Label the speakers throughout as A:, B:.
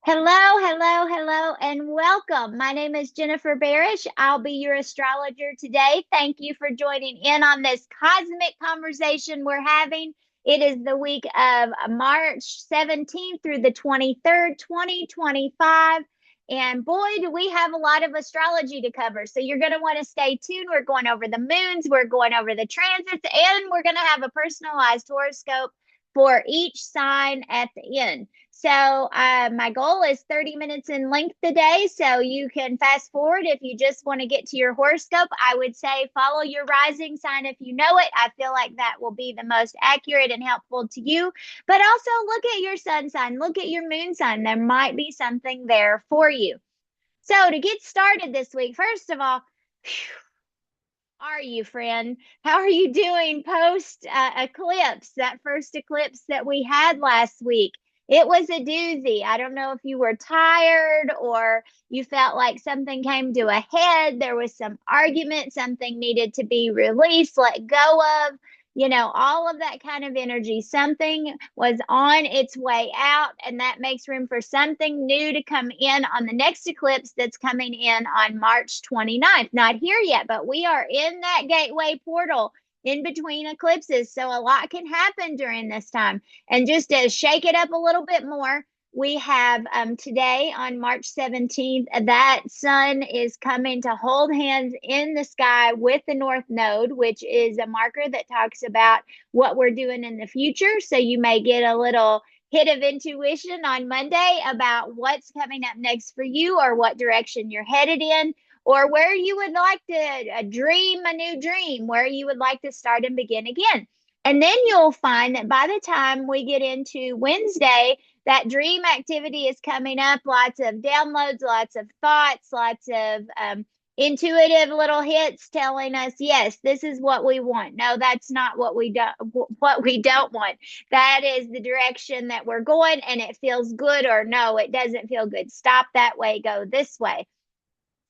A: Hello, and welcome. My name is Jennifer Barish. I'll be your astrologer today. Thank you for joining in on this cosmic conversation we're having. It is the week of March 17th through the 23rd, 2025. And boy, do we have a lot of astrology to cover. So you're going to want to stay tuned. We're going over the moons, we're going over the transits, and we're going to have a personalized horoscope for each sign at the end. So my goal is 30 minutes in length today. So you can fast forward if you just want to get to your horoscope. I would say follow your rising sign if you know it. I feel like that will be the most accurate and helpful to you. But also look at your sun sign, look at your moon sign. There might be something there for you. So to get started this week, first of all, are you, friend? How are you doing post eclipse, that first eclipse that we had last week? It was a doozy. I don't know if you were tired or you felt like something came to a head. There was some argument, something needed to be released, let go of, all of that kind of energy. Something was on its way out, and that makes room for something new to come in on the next eclipse that's coming in on March 29th. Not here yet, but we are in that gateway portal in between eclipses. So a lot can happen during this time. And just to shake it up a little bit more, we have today on March 17th, that sun is coming to hold hands in the sky with the North Node, which is a marker that talks about what we're doing in the future. So you may get a little hit of intuition on Monday about what's coming up next for you or what direction you're headed in, or where you would like to dream a new dream, where you would like to start and begin again. And then you'll find that by the time we get into Wednesday, that dream activity is coming up. Lots of downloads, lots of thoughts, lots of intuitive little hits telling us, yes, this is what we want. No, that's not what we don't want. That is the direction that we're going, and it feels good, or no, it doesn't feel good. Stop that way, go this way.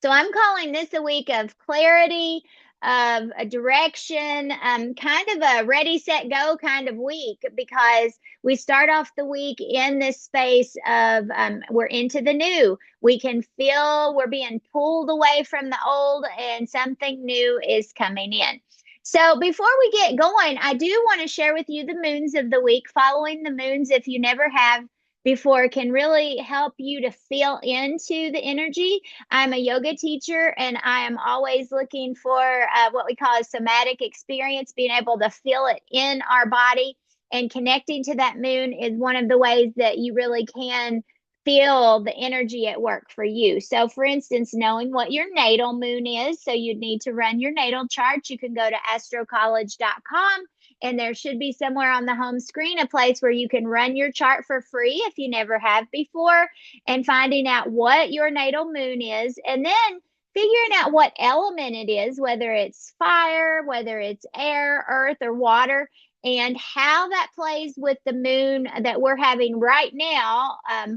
A: So I'm calling this a week of clarity, of a direction, kind of a ready, set, go kind of week, because we start off the week in this space of we're into the new. We can feel we're being pulled away from the old, and something new is coming in. So before we get going, I do want to share with you the moons of the week. Following the moons, if you never have before, can really help you to feel into the energy. I'm a yoga teacher, and I am always looking for what we call a somatic experience, being able to feel it in our body. And connecting to that moon is one of the ways that you really can feel the energy at work for you. So, for instance, knowing what your natal moon is, so you'd need to run your natal chart. You can go to astrocollege.com, and there should be somewhere on the home screen a place where you can run your chart for free if you never have before, and finding out what your natal moon is, and then figuring out what element it is, whether it's fire, whether it's air, earth, or water, and how that plays with the moon that we're having right now,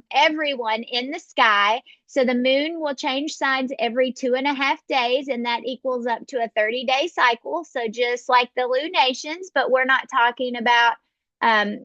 A: everyone in the sky. So the moon will change signs every 2.5 days, and that equals up to a 30-day cycle. So just like the lunations, but we're not talking about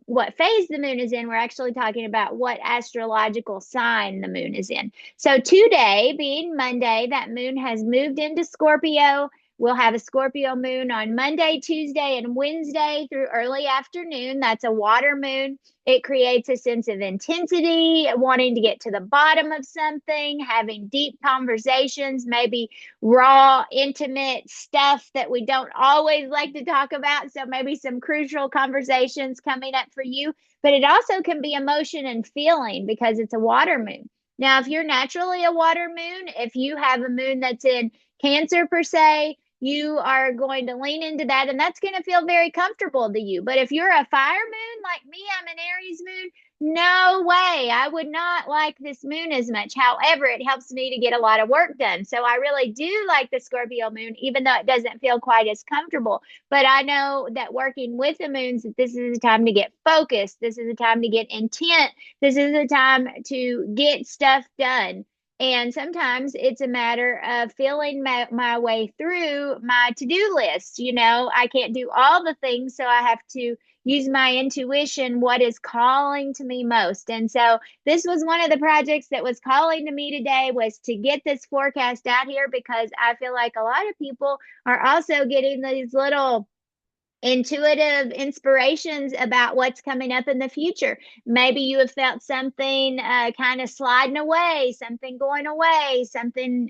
A: what phase the moon is in. We're actually talking about what astrological sign the moon is in. So today, being Monday, that moon has moved into Scorpio. We'll have a Scorpio moon on Monday, Tuesday, and Wednesday through early afternoon. That's a water moon. It creates a sense of intensity, wanting to get to the bottom of something, having deep conversations, maybe raw, intimate stuff that we don't always like to talk about. So maybe some crucial conversations coming up for you. But it also can be emotion and feeling, because it's a water moon. Now, if you're naturally a water moon, if you have a moon that's in Cancer per se, you are going to lean into that, and that's going to feel very comfortable to you. But if you're a fire moon like me, I'm an Aries moon, no way. I would not like this moon as much. However, it helps me to get a lot of work done. So I really do like the Scorpio moon, even though it doesn't feel quite as comfortable. But I know that working with the moons, that this is a time to get focused. This is a time to get intent. This is a time to get stuff done. And sometimes it's a matter of feeling my way through my to-do list. I can't do all the things, so I have to use my intuition, what is calling to me most. And so this was one of the projects that was calling to me today, was to get this forecast out here, because I feel like a lot of people are also getting these little intuitive inspirations about what's coming up in the future. Maybe you have felt something kind of sliding away, something going away, something,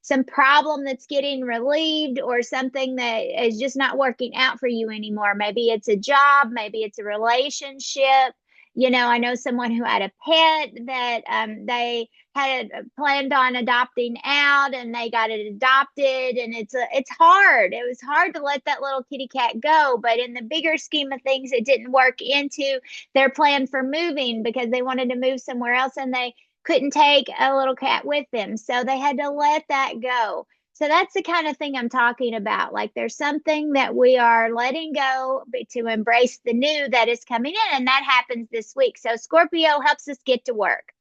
A: some problem that's getting relieved, or something that is just not working out for you anymore. Maybe it's a job, maybe it's a relationship. I know someone who had a pet that they had planned on adopting out, and they got it adopted, and it's hard. It was hard to let that little kitty cat go, but in the bigger scheme of things, it didn't work into their plan for moving, because they wanted to move somewhere else and they couldn't take a little cat with them, so they had to let that go. So that's the kind of thing I'm talking about. Like, there's something that we are letting go to embrace the new that is coming in, and that happens this week. So Scorpio helps us get to work.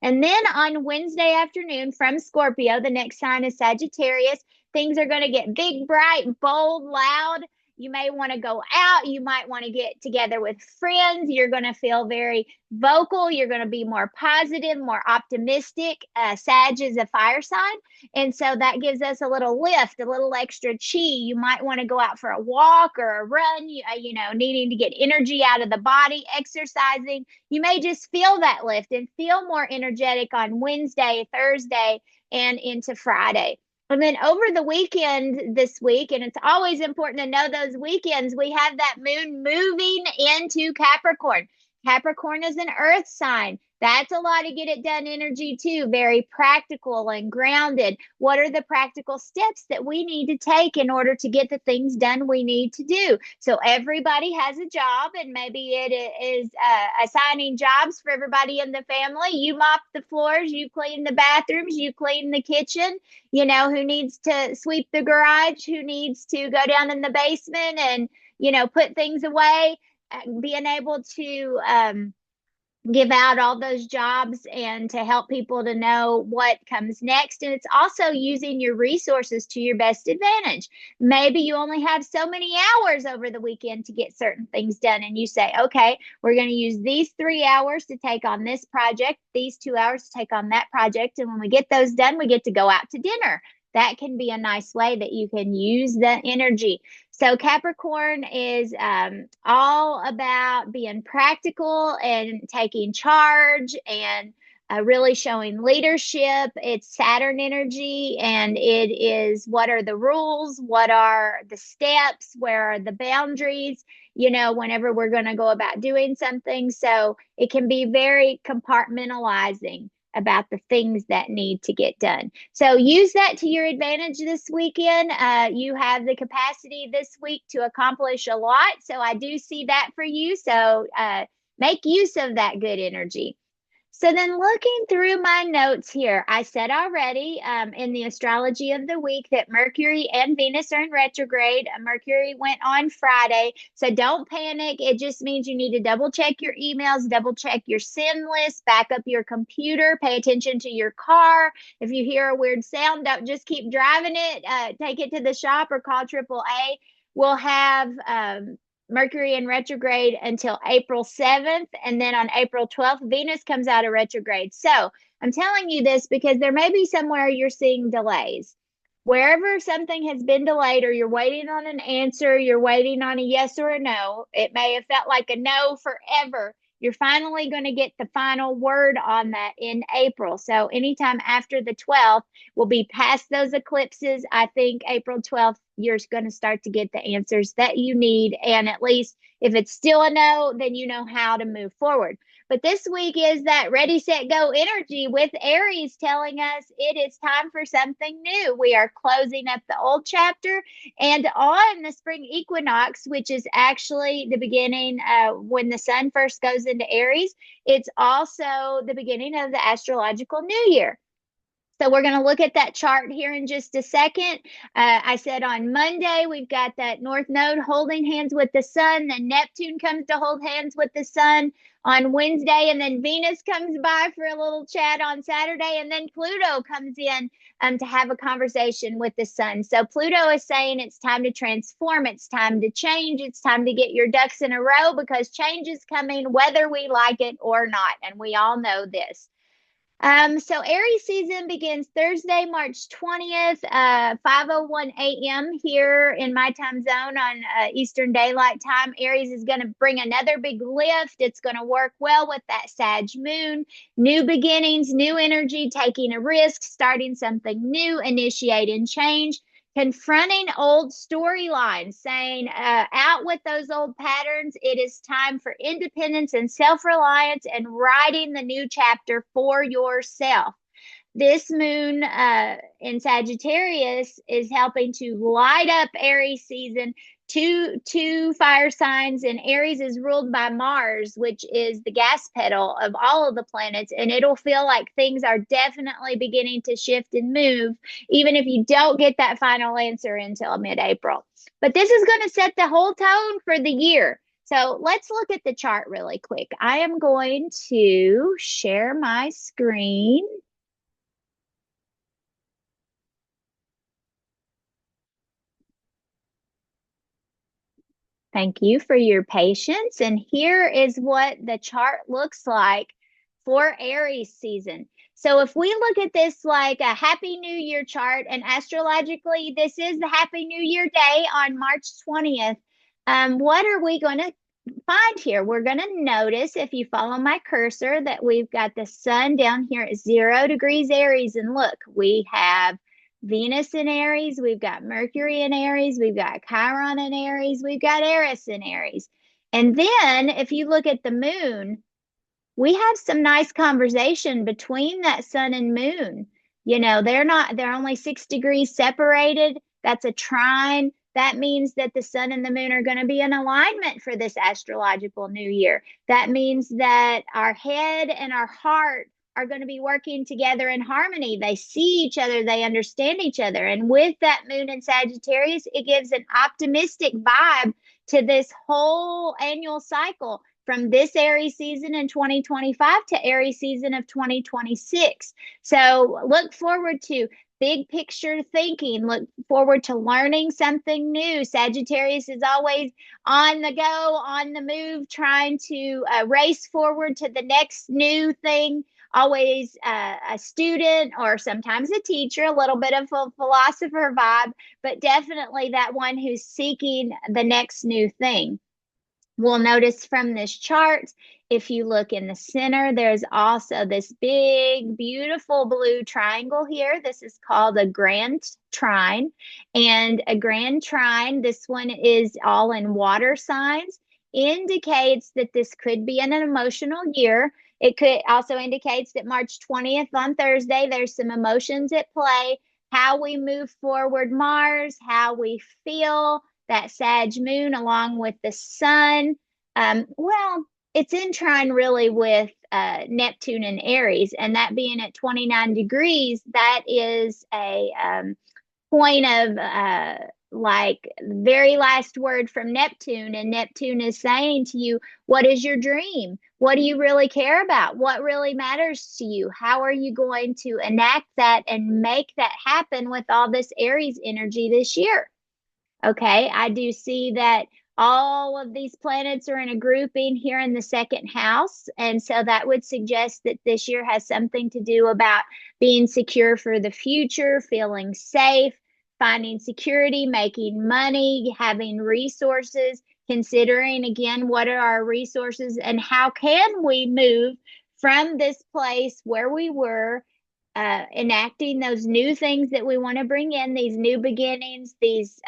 A: And then on Wednesday afternoon from Scorpio, the next sign is Sagittarius. Things are going to get big, bright, bold, loud. You may want to go out. You might want to get together with friends. You're going to feel very vocal. You're going to be more positive, more optimistic. Sag is a fire sign. And so that gives us a little lift, a little extra chi. You might want to go out for a walk or a run, needing to get energy out of the body, exercising. You may just feel that lift and feel more energetic on Wednesday, Thursday, and into Friday. And then over the weekend this week, and it's always important to know those weekends, we have that moon moving into Capricorn. Capricorn is an earth sign. That's a lot of get it done energy too. Very practical and grounded. What are the practical steps that we need to take in order to get the things done we need to do? So everybody has a job, and maybe it is assigning jobs for everybody in the family. You mop the floors, you clean the bathrooms, you clean the kitchen. Who needs to sweep the garage, who needs to go down in the basement and, put things away. Being able to give out all those jobs and to help people to know what comes next. And it's also using your resources to your best advantage. Maybe you only have so many hours over the weekend to get certain things done, and you say, okay, we're going to use these 3 hours to take on this project, these 2 hours to take on that project, and when we get those done, we get to go out to dinner. That can be a nice way that you can use the energy. So Capricorn is all about being practical and taking charge, and really showing leadership. It's Saturn energy, and it is, what are the rules? What are the steps? Where are the boundaries? Whenever we're going to go about doing something. So it can be very compartmentalizing about the things that need to get done. So use that to your advantage this weekend. You have the capacity this week to accomplish a lot. So I do see that for you. So make use of that good energy. So then, looking through my notes here, I said already in the astrology of the week that Mercury and Venus are in retrograde. Mercury went on Friday, so don't panic. It just means you need to double check your emails, double check your SIM list, back up your computer, pay attention to your car. If you hear a weird sound, don't just keep driving it. Take it to the shop or call AAA. We'll have Mercury in retrograde until April 7th. And then on April 12th, Venus comes out of retrograde. So I'm telling you this because there may be somewhere you're seeing delays. Wherever something has been delayed, or you're waiting on an answer, you're waiting on a yes or a no, it may have felt like a no forever. You're finally going to get the final word on that in April. So anytime after the 12th, we'll be past those eclipses. I think April 12th, you're going to start to get the answers that you need. And at least if it's still a no, then you know how to move forward. But this week is that ready, set, go energy with Aries telling us it is time for something new. We are closing up the old chapter, and on the spring equinox, which is actually the beginning when the sun first goes into Aries, it's also the beginning of the astrological new year. So we're going to look at that chart here in just a second. I said on Monday, we've got that North Node holding hands with the sun. Then Neptune comes to hold hands with the sun on Wednesday. And then Venus comes by for a little chat on Saturday. And then Pluto comes in to have a conversation with the sun. So Pluto is saying it's time to transform. It's time to change. It's time to get your ducks in a row because change is coming whether we like it or not. And we all know this. So Aries season begins Thursday, March 20th, 5:01 a.m. here in my time zone on Eastern Daylight Time. Aries is going to bring another big lift. It's going to work well with that Sag moon. New beginnings, new energy, taking a risk, starting something new, initiating change, confronting old storylines, saying out with those old patterns. It is time for independence and self-reliance and writing the new chapter for yourself. This moon in Sagittarius is helping to light up Aries season. Two fire signs, and Aries is ruled by Mars, which is the gas pedal of all of the planets, and it'll feel like things are definitely beginning to shift and move, even if you don't get that final answer until mid-April. But this is going to set the whole tone for the year. So let's look at the chart really quick. I am going to share my screen. Thank you for your patience. And here is what the chart looks like for Aries season. So if we look at this like a Happy New Year chart, and astrologically, this is the Happy New Year day on March 20th, what are we going to find here? We're going to notice, if you follow my cursor, that we've got the sun down here at 0 degrees Aries. And look, we have Venus in Aries, we've got Mercury in Aries, we've got Chiron in Aries, we've got Eris in Aries. And then if you look at the moon, we have some nice conversation between that sun and moon. You know, they're only 6 degrees separated. That's a trine. That means that the sun and the moon are going to be in alignment for this astrological new year. That means that our head and our heart are going to be working together in harmony. They see each other, they understand each other. And with that moon in Sagittarius, it gives an optimistic vibe to this whole annual cycle from this Aries season in 2025 to Aries season of 2026. So look forward to big picture thinking. Look forward to learning something new. Sagittarius is always on the go, on the move, trying to race forward to the next new thing. Always a student or sometimes a teacher, a little bit of a philosopher vibe, but definitely that one who's seeking the next new thing. We'll notice from this chart, if you look in the center, there's also this big, beautiful blue triangle here. This is called a grand trine. And a grand trine, this one is all in water signs, indicates that this could be an emotional year. It could also indicates that March 20th on Thursday, there's some emotions at play, how we move forward Mars, how we feel, that Sag moon along with the sun. Well, it's in trine really with Neptune and Aries, and that being at 29 degrees, that is a point of like very last word from Neptune. And Neptune is saying to you, what is your dream? What do you really care about? What really matters to you? How are you going to enact that and make that happen with all this Aries energy this year? Okay, I do see that all of these planets are in a grouping here in the second house. And so that would suggest that this year has something to do about being secure for the future, feeling safe, finding security, making money, having resources, considering again, what are our resources and how can we move from this place where we were, enacting those new things that we want to bring in, these new beginnings, these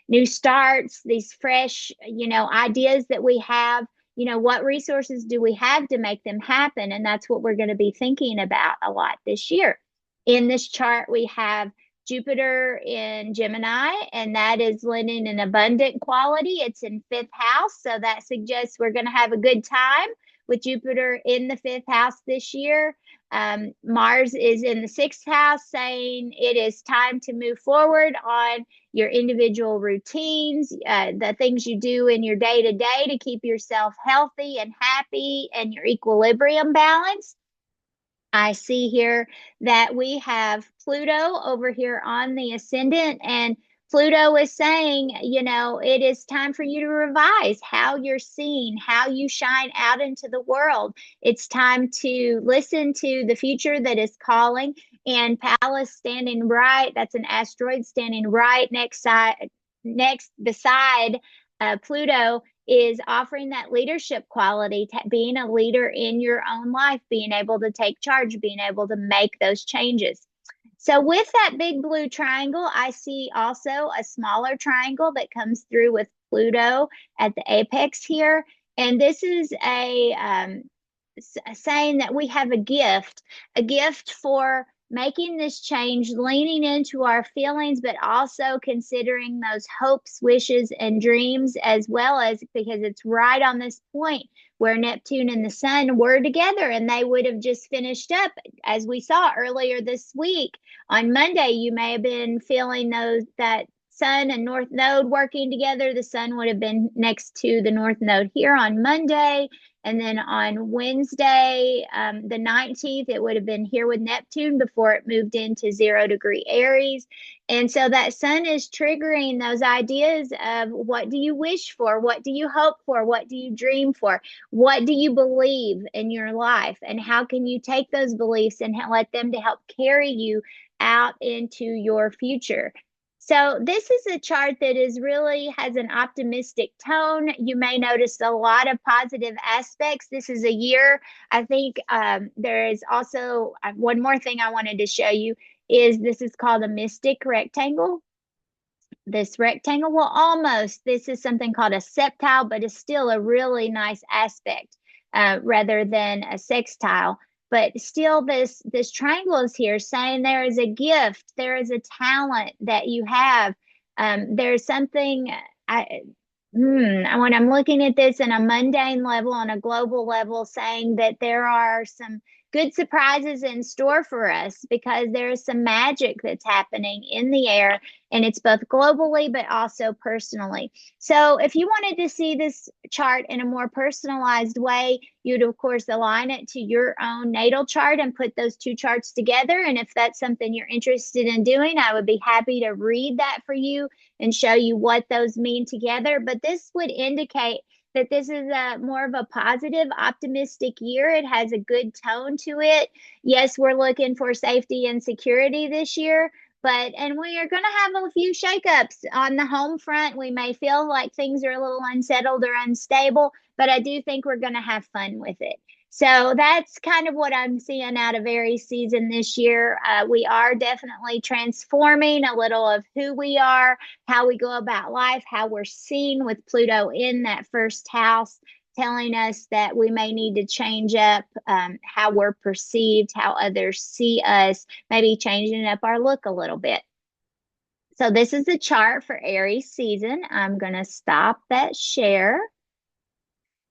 A: new starts, these fresh, ideas that we have, what resources do we have to make them happen? And that's what we're going to be thinking about a lot this year. In this chart, we have Jupiter in Gemini, and that is lending an abundant quality. It's in fifth house. So that suggests we're going to have a good time with Jupiter in the fifth house this year. Mars is in the sixth house, saying it is time to move forward on your individual routines, the things you do in your day to day to keep yourself healthy and happy and your equilibrium balance. I see here that we have Pluto over here on the ascendant, and Pluto is saying, it is time for you to revise how you're seen, how you shine out into the world. It's time to listen to the future that is calling. And Pallas standing right, that's an asteroid standing right next beside Pluto, is offering that leadership quality, being a leader in your own life, being able to take charge, being able to make those changes. So with that big blue triangle, I see also a smaller triangle that comes through with Pluto at the apex here. And this is saying that we have a gift for making this change, leaning into our feelings, but also considering those hopes, wishes, and dreams, as well as because it's right on this point where Neptune and the Sun were together and they would have just finished up. As we saw earlier this week on Monday, you may have been feeling that Sun and North Node working together. The Sun would have been next to the North Node here on Monday. And then on Wednesday, the 19th, it would have been here with Neptune before it moved into 0° Aries. And so that Sun is triggering those ideas of what do you wish for? What do you hope for? What do you dream for? What do you believe in your life? And how can you take those beliefs and let them to help carry you out into your future? So this is a chart that really has an optimistic tone. You may notice a lot of positive aspects. This is a year. I think there is also one more thing I wanted to show you is this is called a mystic rectangle. This rectangle this is something called a septile, but it's still a really nice aspect rather than a sextile. But still, this triangle is here saying there is a gift, there is a talent that you have. There's something. When I'm looking at this in a mundane level, on a global level, saying that there are some good surprises in store for us because there is some magic that's happening in the air, and it's both globally but also personally. So if you wanted to see this chart in a more personalized way, you'd of course align it to your own natal chart and put those two charts together. And if that's something you're interested in doing, I would be happy to read that for you and show you what those mean together. But this would indicate that this is more of a positive, optimistic year. It has a good tone to it. Yes, we're looking for safety and security this year, and we are going to have a few shakeups on the home front. We may feel like things are a little unsettled or unstable, but I do think we're going to have fun with it. So that's kind of what I'm seeing out of Aries season this year. We are definitely transforming a little of who we are, how we go about life, how we're seen with Pluto in that first house, telling us that we may need to change up how we're perceived, how others see us, maybe changing up our look a little bit. So this is the chart for Aries season. I'm going to stop that share.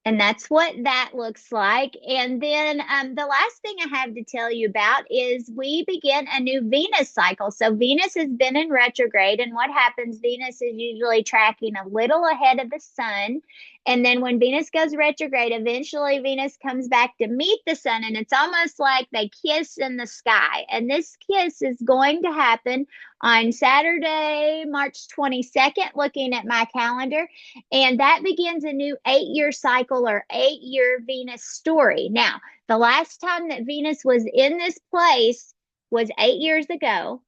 A: And that's what that looks like. And then the last thing I have to tell you about is we begin a new Venus cycle. So Venus has been in retrograde. And what happens, Venus is usually tracking a little ahead of the sun. And then when Venus goes retrograde, eventually Venus comes back to meet the sun. And it's almost like they kiss in the sky. And this kiss is going to happen on Saturday, March 22nd, looking at my calendar. And that begins a new 8-year cycle or 8-year Venus story. Now, the last time that Venus was in this place was 8 years ago.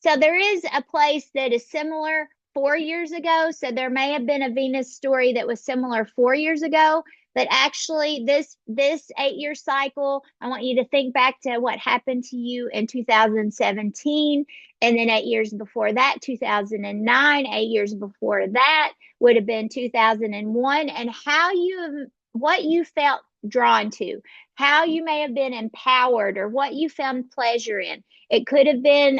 A: So there is a place that is similar 4 years ago. So there may have been a Venus story that was similar 4 years ago. But actually, this 8-year cycle, I want you to think back to what happened to you in 2017. And then 8 years before that, 2009, 8 years before that would have been 2001, and what you felt drawn to, how you may have been empowered or what you found pleasure in. It could have been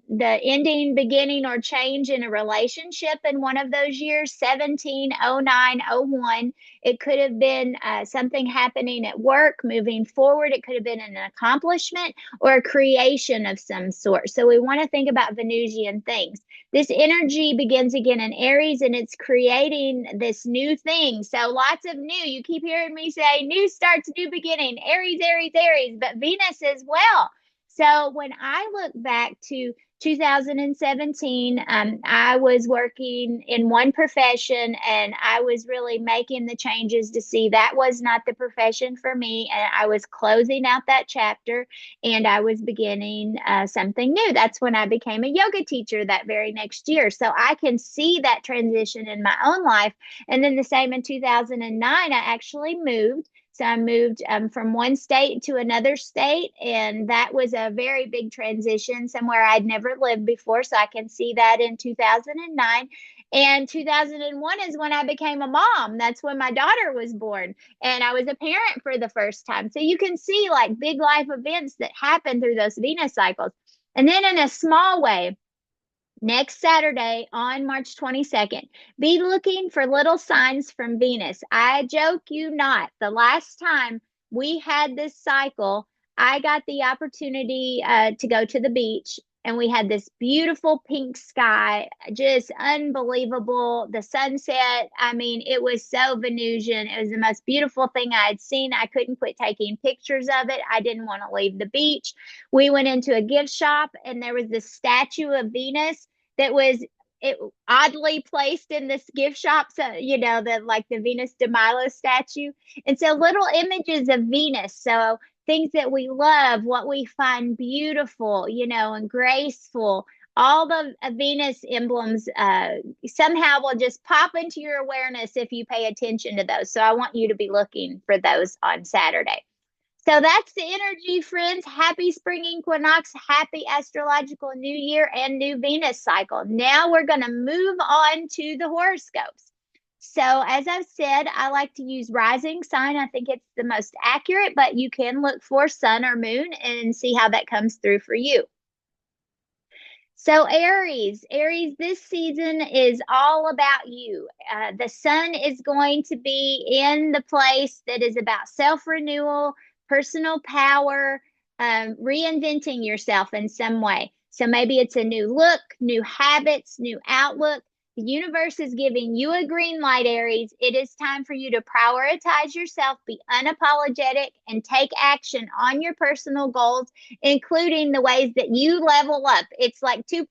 A: the ending, beginning, or change in a relationship in one of those years, 17, 09, 01. It could have been something happening at work, moving forward. It could have been an accomplishment or a creation of some sort. So we want to think about Venusian things. This energy begins again in Aries and it's creating this new thing. So lots of new. You keep hearing me say new starts, new beginning, Aries, Aries, Aries, but Venus as well. So when I look back to 2017, I was working in one profession and I was really making the changes to see that was not the profession for me. And I was closing out that chapter and I was beginning something new. That's when I became a yoga teacher that very next year. So I can see that transition in my own life. And then the same in 2009, I actually moved. So I moved from one state to another state, and that was a very big transition, somewhere I'd never lived before. So I can see that in 2009. And 2001 is when I became a mom. That's when my daughter was born, and I was a parent for the first time. So you can see like big life events that happen through those Venus cycles. And then in a small way, next Saturday on March 22nd, be looking for little signs from Venus. I joke you not. The last time we had this cycle, I got the opportunity to go to the beach and we had this beautiful pink sky, just unbelievable. The sunset, I mean, it was so Venusian. It was the most beautiful thing I had seen. I couldn't quit taking pictures of it. I didn't want to leave the beach. We went into a gift shop and there was this statue of Venus that was it oddly placed in this gift shop. So, you know, the like the Venus de Milo statue. And so little images of Venus. So things that we love, what we find beautiful, you know, and graceful. All the Venus emblems somehow will just pop into your awareness if you pay attention to those. So I want you to be looking for those on Saturday. So that's the energy, friends. Happy spring equinox, happy astrological new year and new Venus cycle. Now we're going to move on to the horoscopes. So, as I've said, I like to use rising sign. I think it's the most accurate, but you can look for sun or moon and see how that comes through for you. So Aries, this season is all about you. The sun is going to be in the place that is about self-renewal, personal power, reinventing yourself in some way. So maybe it's a new look, new habits, new outlook. The universe is giving you a green light, Aries. It is time for you to prioritize yourself, be unapologetic, and take action on your personal goals, including the ways that you level up. It's like 2.0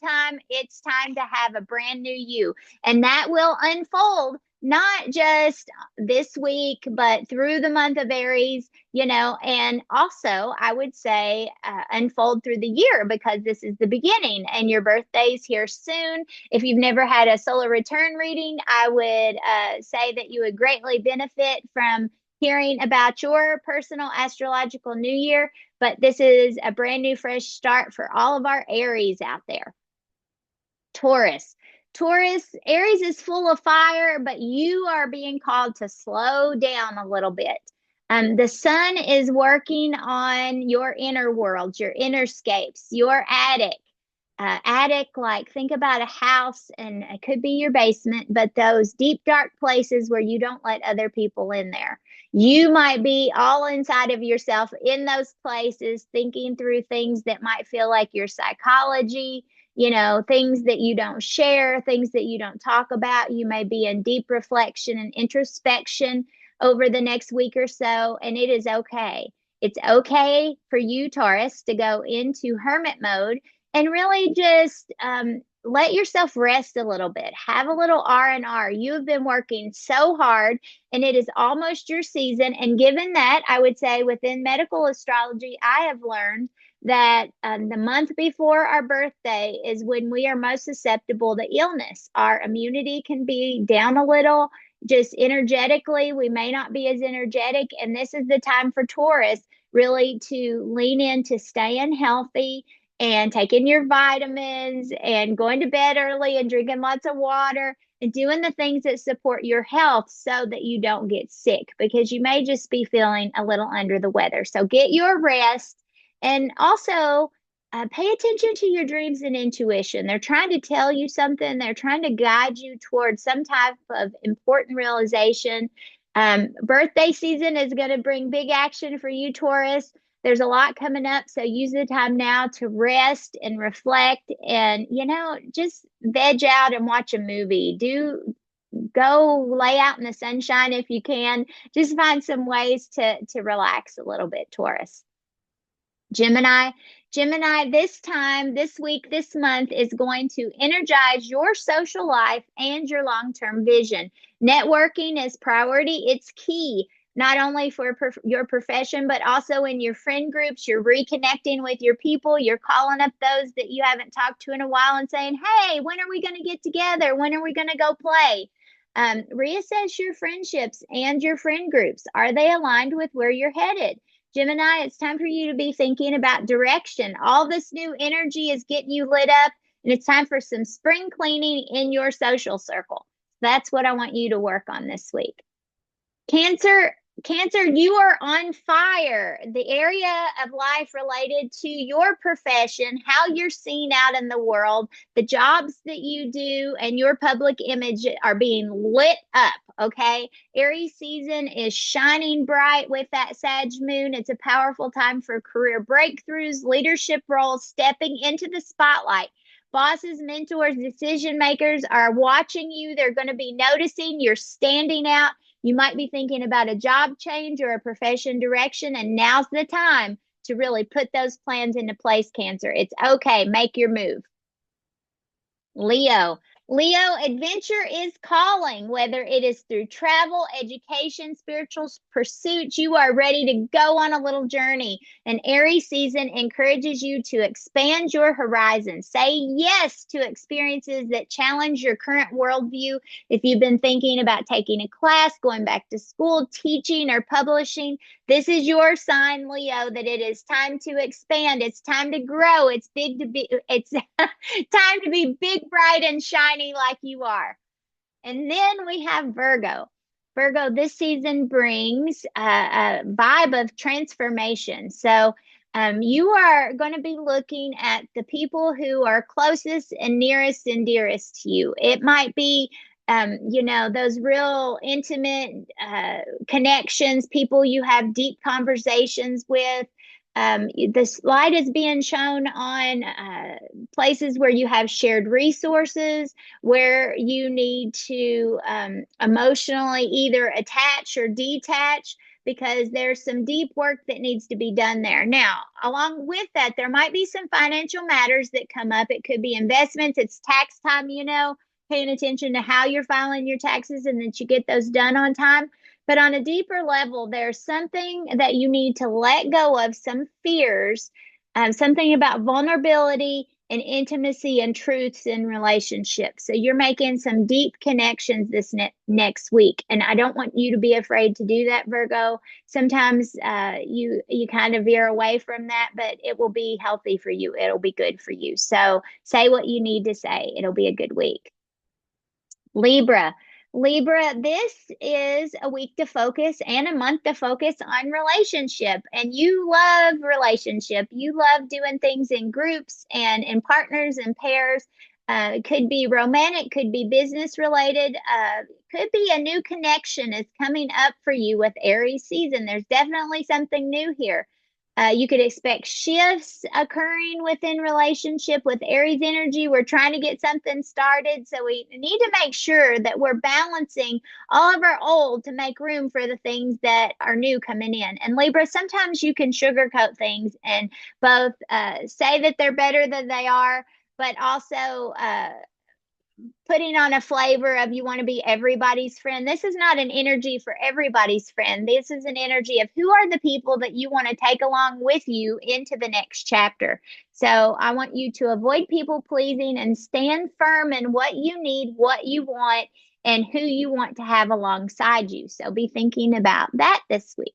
A: time. It's time to have a brand new you. And that will unfold not just this week, but through the month of Aries, you know, and also I would say unfold through the year because this is the beginning and your birthday's here soon. If you've never had a solar return reading, I would say that you would greatly benefit from hearing about your personal astrological new year. But this is a brand new, fresh start for all of our Aries out there. Taurus. Taurus, Aries is full of fire, but you are being called to slow down a little bit. The sun is working on your inner world, your inner scapes, your attic. Attic, like think about a house, and it could be your basement, but those deep, dark places where you don't let other people in there. You might be all inside of yourself in those places, thinking through things that might feel like your psychology, you know, things that you don't share, things that you don't talk about. You may be in deep reflection and introspection over the next week or so, and it is okay. It's okay for you, Taurus, to go into hermit mode and really just let yourself rest a little bit. Have a little R&R. You have been working so hard, and it is almost your season. And given that, I would say within medical astrology, I have learned that the month before our birthday is when we are most susceptible to illness. Our immunity can be down a little, just energetically. We may not be as energetic. And this is the time for Taurus really to lean into staying healthy and taking your vitamins and going to bed early and drinking lots of water. and doing the things that support your health so that you don't get sick, because you may just be feeling a little under the weather. So get your rest, and also pay attention to your dreams and intuition. They're trying to tell you something, they're trying to guide you towards some type of important realization. Birthday season is going to bring big action for you, Taurus. There's a lot coming up, so use the time now to rest and reflect, and just veg out and watch a movie. Do go lay out in the sunshine if you can. Just find some ways to relax a little bit, Taurus. Gemini, Gemini, this time, this week, this month is going to energize your social life and your long-term vision. Networking is priority. It's key, not only for your profession, but also in your friend groups. You're reconnecting with your people. You're calling up those that you haven't talked to in a while and saying, hey, when are we going to get together? When are we going to go play? Reassess your friendships and your friend groups. Are they aligned with where you're headed? Gemini, it's time for you to be thinking about direction. All this new energy is getting you lit up, and it's time for some spring cleaning in your social circle. That's what I want you to work on this week. Cancer, Cancer, you are on fire. The area of life related to your profession, how you're seen out in the world, the jobs that you do, and your public image are being lit up. Okay. Aries season is shining bright with that Sag moon. It's a powerful time for career breakthroughs, leadership roles, stepping into the spotlight. Bosses, mentors, decision makers are watching you. They're going to be noticing you're standing out. You might be thinking about a job change or a profession direction, and now's the time to really put those plans into place, Cancer. It's okay. Make your move. Leo. Leo, adventure is calling, whether it is through travel, education, spiritual pursuits. You are ready to go on a little journey. And Aries season encourages you to expand your horizon. Say yes to experiences that challenge your current worldview. If you've been thinking about taking a class, going back to school, teaching, or publishing, this is your sign, Leo, that it is time to expand. It's time to grow. It's time to be big, bright, and shiny like you are. And then we have Virgo. Virgo, this season brings a vibe of transformation. So you are going to be looking at the people who are closest and nearest and dearest to you. It might be those real intimate connections, people you have deep conversations with. This light is being shown on places where you have shared resources, where you need to emotionally either attach or detach, because there's some deep work that needs to be done there. Now, along with that, there might be some financial matters that come up. It could be investments. It's tax time, paying attention to how you're filing your taxes and that you get those done on time. But on a deeper level, there's something that you need to let go of, some fears, something about vulnerability and intimacy and truths in relationships. So you're making some deep connections this next week. And I don't want you to be afraid to do that, Virgo. Sometimes you kind of veer away from that, but it will be healthy for you. It'll be good for you. So say what you need to say. It'll be a good week. Libra. Libra, this is a week to focus and a month to focus on relationship. And you love relationship. You love doing things in groups and in partners and pairs. It could be romantic, could be business related, could be a new connection is coming up for you with Aries season. There's definitely something new here. You could expect shifts occurring within relationship with Aries energy. We're trying to get something started. So we need to make sure that we're balancing all of our old to make room for the things that are new coming in. And Libra, sometimes you can sugarcoat things and both say that they're better than they are, but also putting on a flavor of you want to be everybody's friend. This is not an energy for everybody's friend. This is an energy of who are the people that you want to take along with you into the next chapter. So I want you to avoid people pleasing and stand firm in what you need, what you want, and who you want to have alongside you. So be thinking about that this week.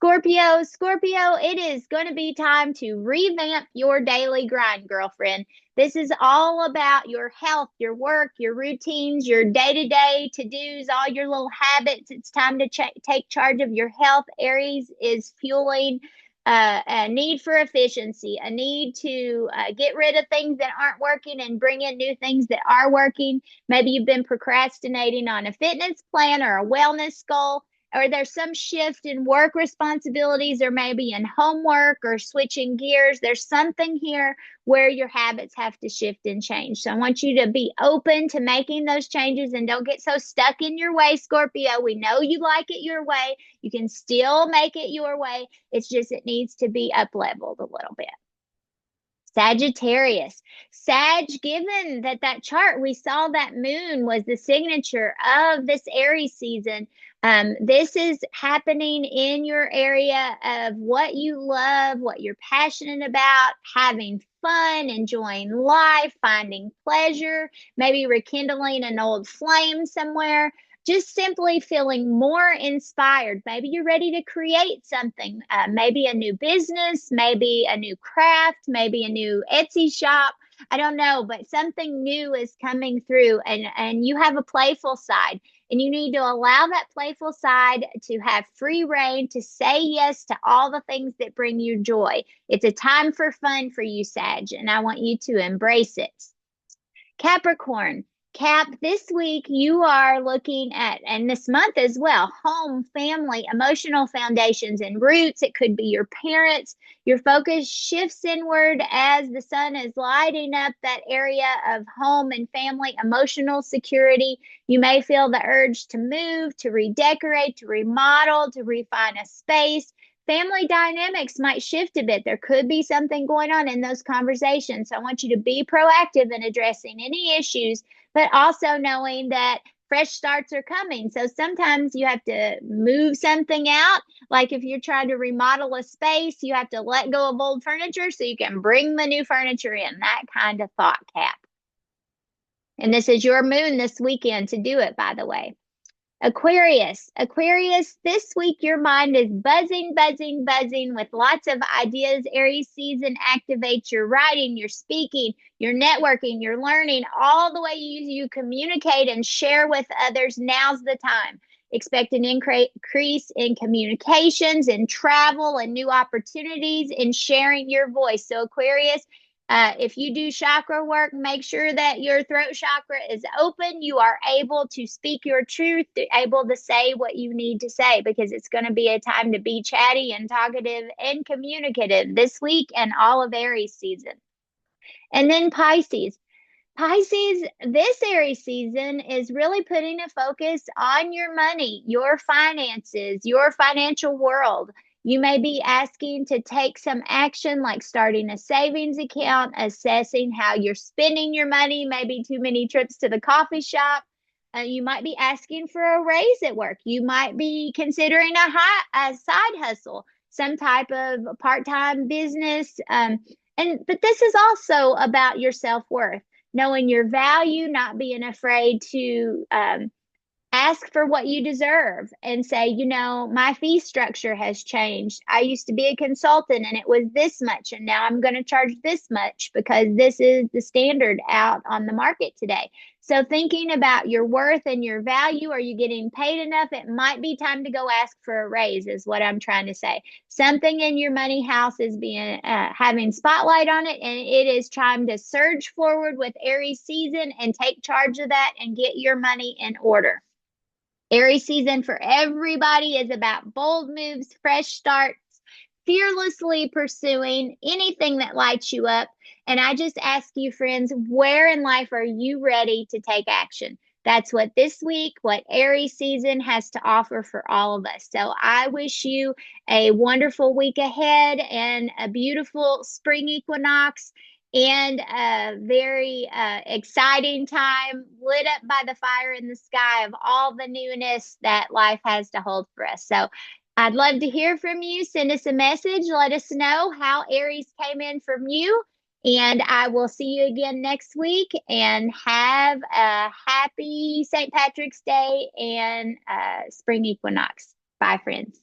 A: Scorpio, it is going to be time to revamp your daily grind, girlfriend. This is all about your health, your work, your routines, your day-to-day to-dos, all your little habits. It's time to take charge of your health. Aries is fueling a need for efficiency, a need to get rid of things that aren't working and bring in new things that are working. Maybe you've been procrastinating on a fitness plan or a wellness goal, or there's some shift in work responsibilities, or maybe in homework or switching gears. There's something here where your habits have to shift and change. So I want you to be open to making those changes and don't get so stuck in your way, Scorpio. We know you like it your way. You can still make it your way. It's just it needs to be up leveled a little bit. Sagittarius. Sag, given that chart, we saw that moon was the signature of this Aries season. This is happening in your area of what you love, what you're passionate about, having fun, enjoying life, finding pleasure, maybe rekindling an old flame somewhere, just simply feeling more inspired. Maybe you're ready to create something, maybe a new business, maybe a new craft, maybe a new Etsy shop. I don't know, but something new is coming through, and you have a playful side, and you need to allow that playful side to have free reign to say yes to all the things that bring you joy. It's a time for fun for you, Sag, and I want you to embrace it. Capricorn. Cap, this week you are looking at, and this month as well, home, family, emotional foundations and roots. It could be your parents. Your focus shifts inward as the sun is lighting up that area of home and family, emotional security. You may feel the urge to move, to redecorate, to remodel, to refine a space. Family dynamics might shift a bit. There could be something going on in those conversations. So I want you to be proactive in addressing any issues, but also knowing that fresh starts are coming. So sometimes you have to move something out. Like if you're trying to remodel a space, you have to let go of old furniture so you can bring the new furniture in. That kind of thought, Cap. And this is your moon this weekend to do it, by the way. Aquarius, this week your mind is buzzing, buzzing, buzzing with lots of ideas. Aries season activates your writing, your speaking, your networking, your learning, all the way you communicate and share with others. Now's the time. Expect an increase in communications and travel and new opportunities in sharing your voice. So Aquarius, if you do chakra work, make sure that your throat chakra is open. You are able to speak your truth, able to say what you need to say, because it's going to be a time to be chatty and talkative and communicative this week and all of Aries season. And then Pisces. Pisces, this Aries season is really putting a focus on your money, your finances, your financial world. You may be asking to take some action like starting a savings account, assessing how you're spending your money, maybe too many trips to the coffee shop. You might be asking for a raise at work. You might be considering a side hustle, some type of part-time business. But this is also about your self-worth, knowing your value, not being afraid to ask for what you deserve and say, my fee structure has changed. I used to be a consultant and it was this much, and now I'm going to charge this much because this is the standard out on the market today. So thinking about your worth and your value, are you getting paid enough? It might be time to go ask for a raise, is what I'm trying to say. Something in your money house is being having spotlight on it, and it is time to surge forward with Aries season and take charge of that and get your money in order. Aries season for everybody is about bold moves, fresh starts, fearlessly pursuing anything that lights you up. And I just ask you, friends, where in life are you ready to take action? That's what this week, what Aries season has to offer for all of us. So I wish you a wonderful week ahead and a beautiful spring equinox and a very exciting time lit up by the fire in the sky of all the newness that life has to hold for us. So I'd love to hear from you. Send us a message. Let us know how Aries came in from you. And I will see you again next week, and have a happy St. Patrick's Day and spring equinox. Bye, friends.